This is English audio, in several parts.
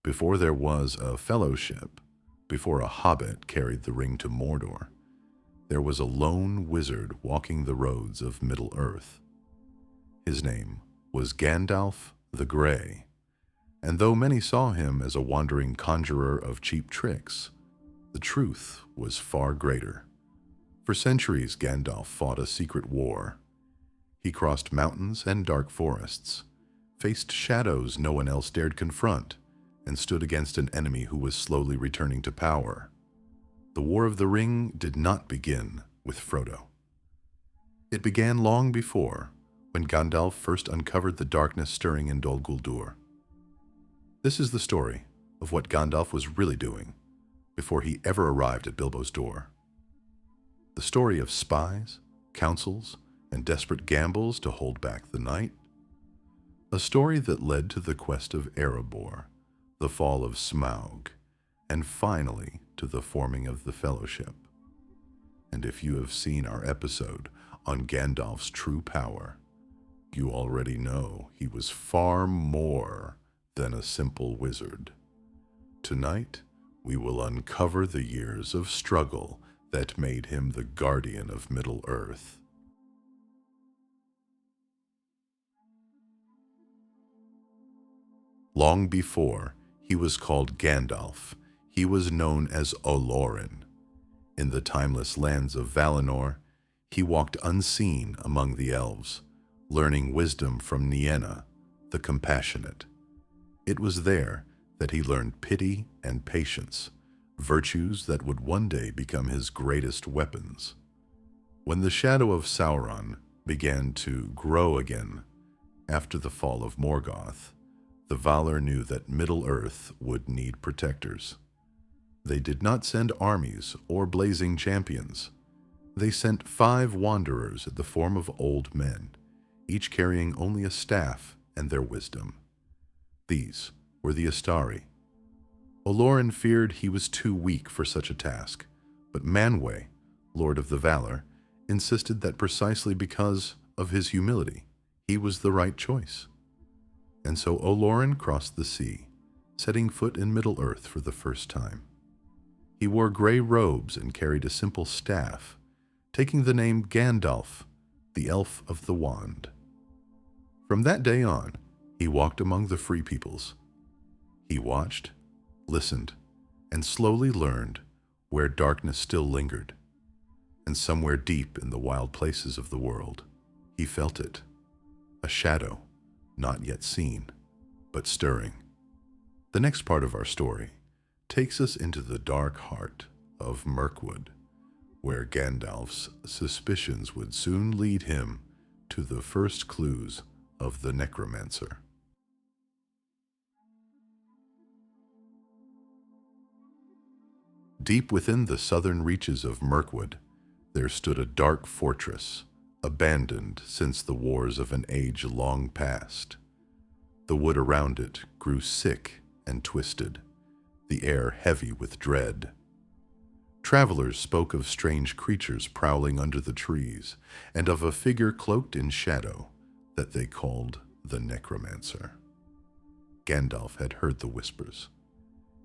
Before there was a fellowship, before a hobbit carried the ring to Mordor, there was a lone wizard walking the roads of Middle-earth. His name was Gandalf the Grey, and though many saw him as a wandering conjurer of cheap tricks, the truth was far greater. For centuries, Gandalf fought a secret war. He crossed mountains and dark forests, faced shadows no one else dared confront, and stood against an enemy who was slowly returning to power. The War of the Ring did not begin with Frodo. It began long before, when Gandalf first uncovered the darkness stirring in Dol Guldur. This is the story of what Gandalf was really doing before he ever arrived at Bilbo's door. The story of spies, councils, and desperate gambles to hold back the night. A story that led to the quest of Erebor, the fall of Smaug, and finally to the forming of the Fellowship. And if you have seen our episode on Gandalf's true power, you already know he was far more than a simple wizard. Tonight, we will uncover the years of struggle that made him the guardian of Middle-earth. Long before he was called Gandalf, he was known as Olorin. In the timeless lands of Valinor, he walked unseen among the elves, learning wisdom from Nienna, the compassionate. It was there that he learned pity and patience, virtues that would one day become his greatest weapons. When the shadow of Sauron began to grow again after the fall of Morgoth, the Valar knew that Middle-earth would need protectors. They did not send armies or blazing champions. They sent 5 wanderers in the form of old men, each carrying only a staff and their wisdom. These were the Astari. Olorin feared he was too weak for such a task, but Manwë, Lord of the Valar, insisted that precisely because of his humility, he was the right choice. And so Olorin crossed the sea, setting foot in Middle-earth for the first time. He wore gray robes and carried a simple staff, taking the name Gandalf, the Elf of the Wand. From that day on, he walked among the free peoples. He watched, listened, and slowly learned where darkness still lingered. And somewhere deep in the wild places of the world, he felt it, a shadow, not yet seen, but stirring. The next part of our story takes us into the dark heart of Mirkwood, where Gandalf's suspicions would soon lead him to the first clues of the Necromancer. Deep within the southern reaches of Mirkwood, there stood a dark fortress, abandoned since the wars of an age long past. The wood around it grew sick and twisted, the air heavy with dread. Travelers spoke of strange creatures prowling under the trees, and of a figure cloaked in shadow that they called the Necromancer. Gandalf had heard the whispers.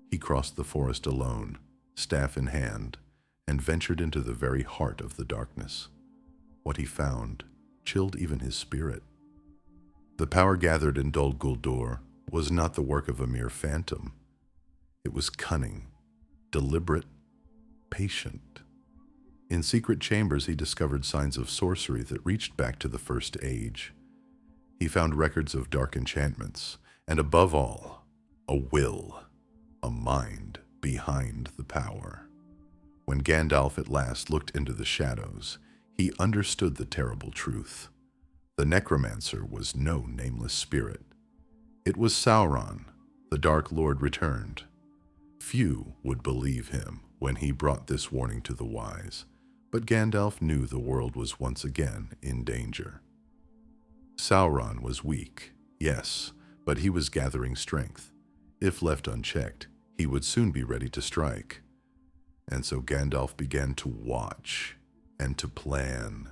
He crossed the forest alone, staff in hand, and ventured into the very heart of the darkness. What he found chilled even his spirit. The power gathered in Dol Guldur was not the work of a mere phantom. It was cunning, deliberate, patient. In secret chambers he discovered signs of sorcery that reached back to the First Age. He found records of dark enchantments, and above all, a will, a mind behind the power. When Gandalf at last looked into the shadows, he understood the terrible truth. The Necromancer was no nameless spirit. It was Sauron, the Dark Lord returned. Few would believe him when he brought this warning to the wise, but Gandalf knew the world was once again in danger. Sauron was weak, yes, but he was gathering strength. If left unchecked, he would soon be ready to strike. And so Gandalf began to watch and to plan.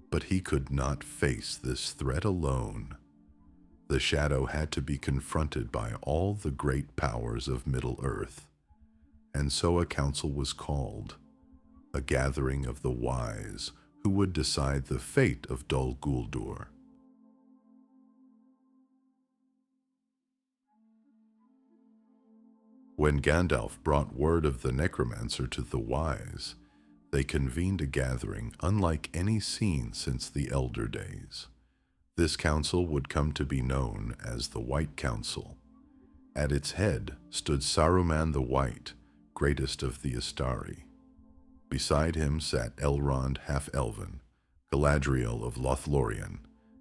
But he could not face this threat alone. The shadow had to be confronted by all the great powers of Middle-earth, and so a council was called, a gathering of the wise who would decide the fate of Dol Guldur. When Gandalf brought word of the Necromancer to the wise, they convened a gathering unlike any seen since the Elder Days. This council would come to be known as the White Council. At its head stood Saruman the White, greatest of the Istari. Beside him sat Elrond half-elven, Galadriel of Lothlorien,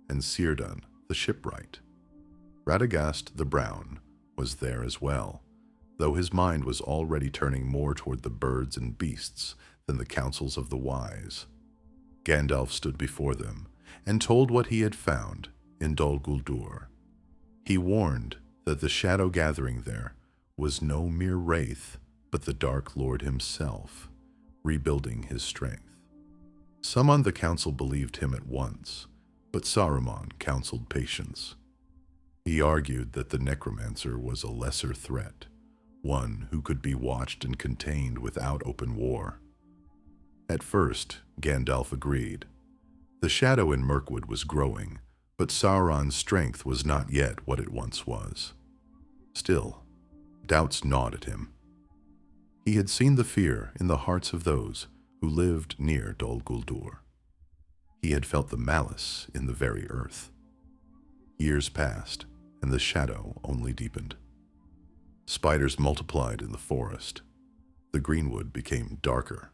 and Círdan the Shipwright. Radagast the Brown was there as well, though his mind was already turning more toward the birds and beasts than the counsels of the wise. Gandalf stood before them and told what he had found in Dol Guldur. He warned that the shadow gathering there was no mere wraith, but the Dark Lord himself, rebuilding his strength. Some on the council believed him at once, but Saruman counseled patience. He argued that the Necromancer was a lesser threat, one who could be watched and contained without open war. At first, Gandalf agreed. The shadow in Mirkwood was growing, but Sauron's strength was not yet what it once was. Still, doubts gnawed at him. He had seen the fear in the hearts of those who lived near Dol Guldur. He had felt the malice in the very earth. Years passed, and the shadow only deepened. Spiders multiplied in the forest. The greenwood became darker,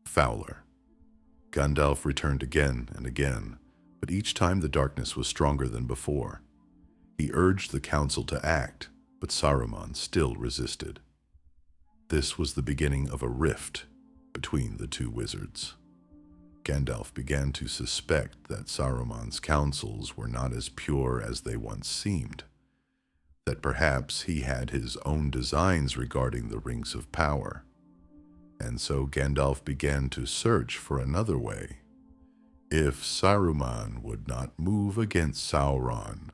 fouler. Gandalf returned again and again, but each time the darkness was stronger than before. He urged the council to act, but Saruman still resisted. This was the beginning of a rift between the two wizards. Gandalf began to suspect that Saruman's counsels were not as pure as they once seemed, that perhaps he had his own designs regarding the Rings of Power. And so Gandalf began to search for another way. If Saruman would not move against Sauron,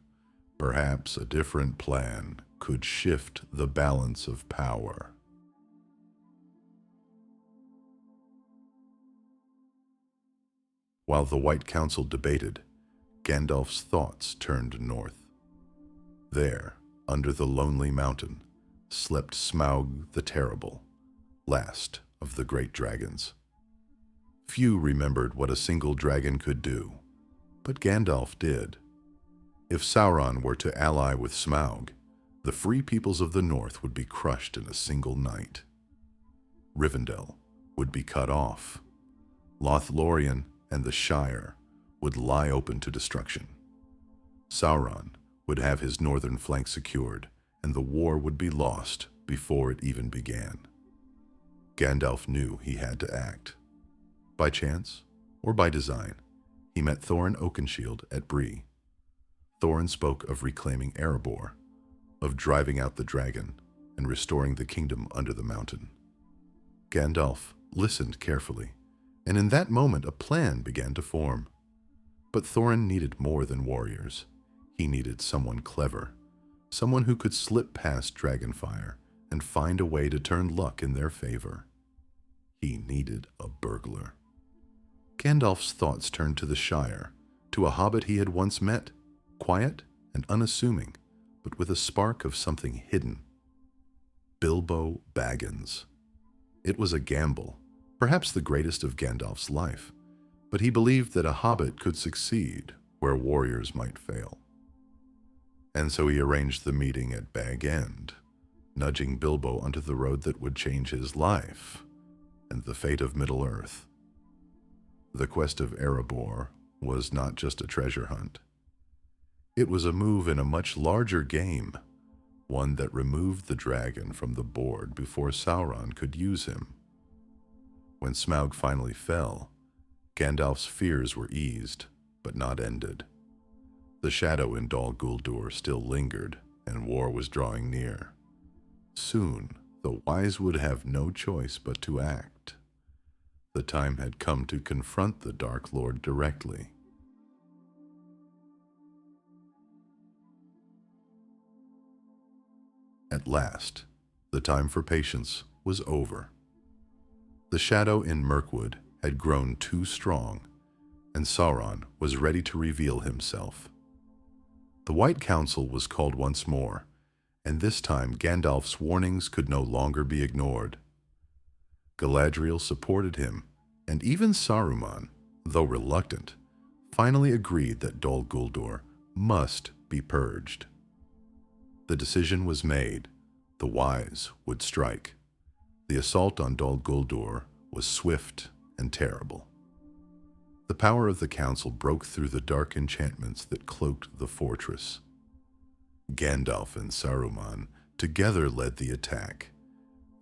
perhaps a different plan could shift the balance of power. While the White Council debated, Gandalf's thoughts turned north. There, under the lonely mountain, slept Smaug the Terrible, last of the great dragons. Few remembered what a single dragon could do, but Gandalf did. If Sauron were to ally with Smaug, the free peoples of the north would be crushed in a single night. Rivendell would be cut off. Lothlorien and the Shire would lie open to destruction. Sauron would have his northern flank secured, and the war would be lost before it even began. Gandalf knew he had to act. By chance, or by design, he met Thorin Oakenshield at Bree. Thorin spoke of reclaiming Erebor, of driving out the dragon and restoring the kingdom under the mountain. Gandalf listened carefully, and in that moment a plan began to form. But Thorin needed more than warriors. He needed someone clever, someone who could slip past Dragonfire and find a way to turn luck in their favor. He needed a burglar. Gandalf's thoughts turned to the Shire, to a hobbit he had once met, quiet and unassuming, but with a spark of something hidden. Bilbo Baggins. It was a gamble, perhaps the greatest of Gandalf's life, but he believed that a hobbit could succeed where warriors might fail. And so he arranged the meeting at Bag End, nudging Bilbo onto the road that would change his life and the fate of Middle-earth. The quest of Erebor was not just a treasure hunt. It was a move in a much larger game, one that removed the dragon from the board before Sauron could use him. When Smaug finally fell, Gandalf's fears were eased, but not ended. The shadow in Dol Guldur still lingered, and war was drawing near. Soon, the wise would have no choice but to act. The time had come to confront the Dark Lord directly. At last, the time for patience was over. The shadow in Mirkwood had grown too strong, and Sauron was ready to reveal himself. The White Council was called once more, and this time Gandalf's warnings could no longer be ignored. Galadriel supported him, and even Saruman, though reluctant, finally agreed that Dol Guldur must be purged. The decision was made. The wise would strike. The assault on Dol Guldur was swift and terrible. The power of the council broke through the dark enchantments that cloaked the fortress. Gandalf and Saruman together led the attack,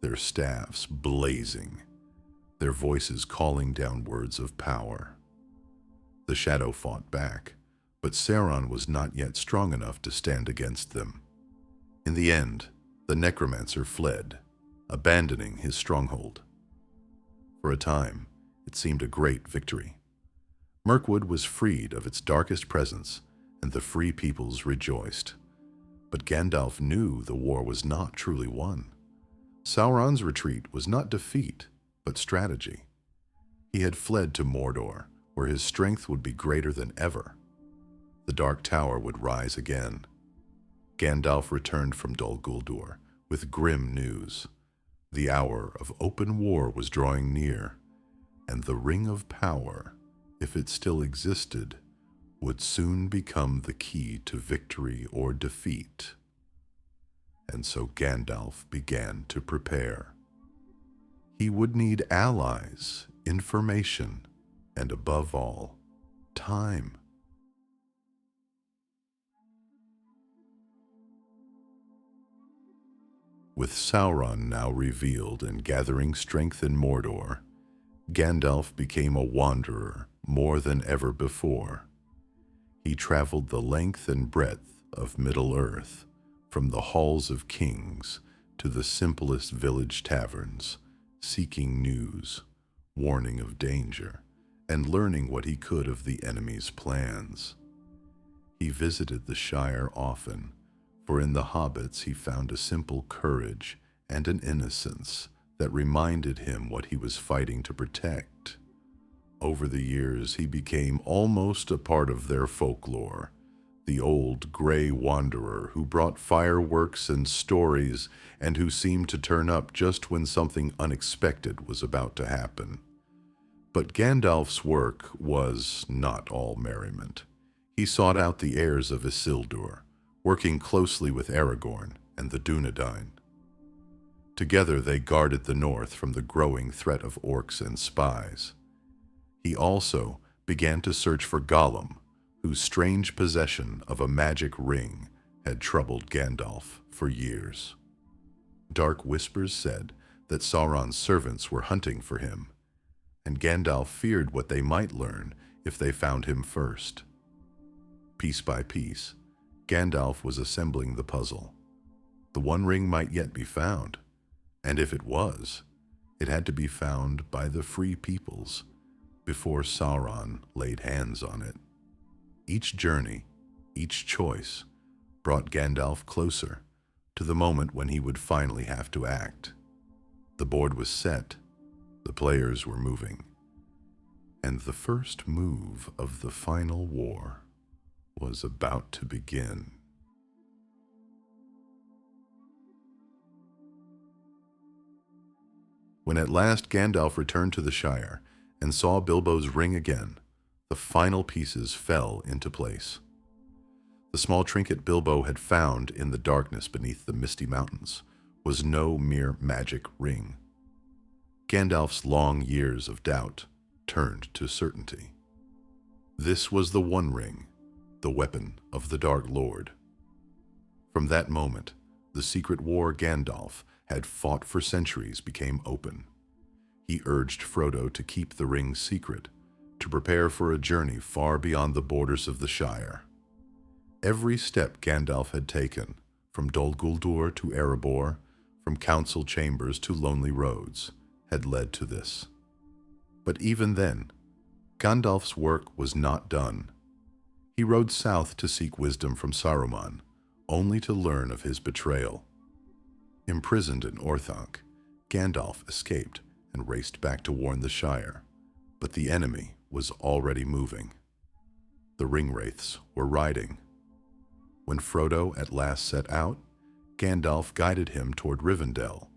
their staffs blazing, their voices calling down words of power. The shadow fought back, but Sauron was not yet strong enough to stand against them. In the end, the Necromancer fled, abandoning his stronghold. For a time, it seemed a great victory. Mirkwood was freed of its darkest presence, and the free peoples rejoiced. But Gandalf knew the war was not truly won. Sauron's retreat was not defeat, but strategy. He had fled to Mordor, where his strength would be greater than ever. The Dark Tower would rise again. Gandalf returned from Dol Guldur with grim news. The hour of open war was drawing near, and the Ring of Power, if it still existed, would soon become the key to victory or defeat. And so Gandalf began to prepare. He would need allies, information, and above all, time. With Sauron now revealed and gathering strength in Mordor, Gandalf became a wanderer more than ever before. He traveled the length and breadth of Middle-earth, from the halls of kings to the simplest village taverns, seeking news, warning of danger, and learning what he could of the enemy's plans. He visited the Shire often, for in the hobbits he found a simple courage and an innocence that reminded him what he was fighting to protect. Over the years, he became almost a part of their folklore, the old gray wanderer who brought fireworks and stories and who seemed to turn up just when something unexpected was about to happen. But Gandalf's work was not all merriment. He sought out the heirs of Isildur, working closely with Aragorn and the Dunedain. Together they guarded the north from the growing threat of orcs and spies. He also began to search for Gollum, whose strange possession of a magic ring had troubled Gandalf for years. Dark whispers said that Sauron's servants were hunting for him, and Gandalf feared what they might learn if they found him first. Piece by piece, Gandalf was assembling the puzzle. The One Ring might yet be found, and if it was, it had to be found by the free peoples before Sauron laid hands on it. Each journey, each choice, brought Gandalf closer to the moment when he would finally have to act. The board was set, the players were moving, and the first move of the final war was about to begin. When at last Gandalf returned to the Shire and saw Bilbo's ring again, the final pieces fell into place. The small trinket Bilbo had found in the darkness beneath the misty mountains was no mere magic ring. Gandalf's long years of doubt turned to certainty. This was the One Ring, the weapon of the Dark Lord. From that moment, the secret war Gandalf had fought for centuries became open. He urged Frodo to keep the ring secret, to prepare for a journey far beyond the borders of the Shire. Every step Gandalf had taken, from Dol Guldur to Erebor, from council chambers to lonely roads, had led to this. But even then, Gandalf's work was not done. He rode south to seek wisdom from Saruman, only to learn of his betrayal. Imprisoned in Orthanc, Gandalf escaped and raced back to warn the Shire, but the enemy was already moving. The ringwraiths were riding. When Frodo at last set out, Gandalf guided him toward Rivendell,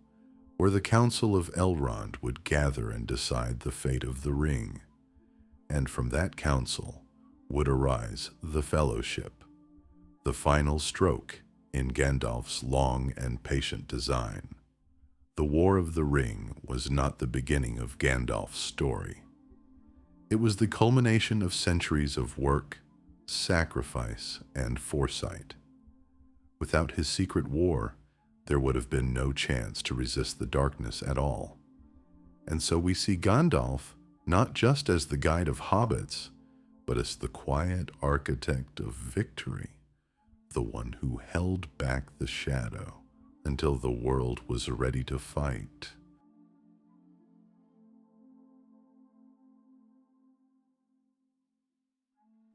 where the Council of Elrond would gather and decide the fate of the ring. And from that council would arise the Fellowship, the final stroke in Gandalf's long and patient design. The War of the Ring was not the beginning of Gandalf's story. It was the culmination of centuries of work, sacrifice, and foresight. Without his secret war, there would have been no chance to resist the darkness at all. And so we see Gandalf not just as the guide of hobbits, but as the quiet architect of victory, the one who held back the shadow until the world was ready to fight.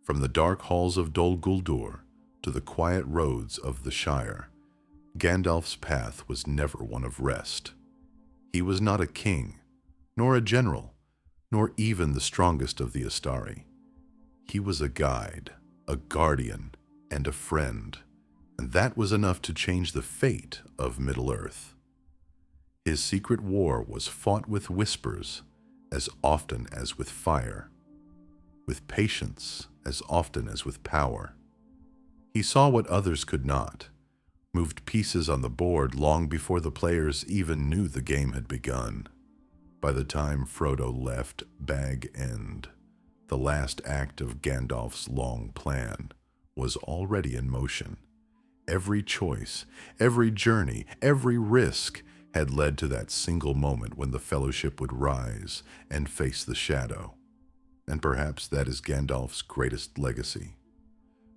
From the dark halls of Dol Guldur to the quiet roads of the Shire, Gandalf's path was never one of rest. He was not a king, nor a general, nor even the strongest of the Astari. He was a guide, a guardian, and a friend, and that was enough to change the fate of Middle-earth. His secret war was fought with whispers as often as with fire, with patience as often as with power. He saw what others could not, moved pieces on the board long before the players even knew the game had begun. By the time Frodo left Bag End, the last act of Gandalf's long plan was already in motion. Every choice, every journey, every risk had led to that single moment when the Fellowship would rise and face the shadow. And perhaps that is Gandalf's greatest legacy.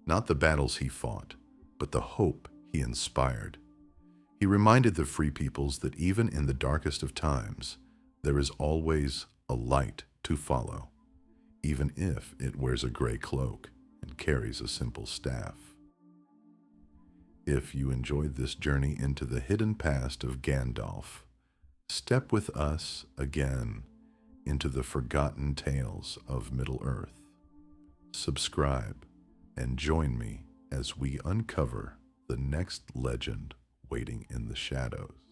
Not the battles he fought, but the hope he inspired. He reminded the Free Peoples that even in the darkest of times, there is always a light to follow, even if it wears a gray cloak and carries a simple staff. If you enjoyed this journey into the hidden past of Gandalf, step with us again into the forgotten tales of Middle-earth. Subscribe and join me as we uncover the next legend waiting in the shadows.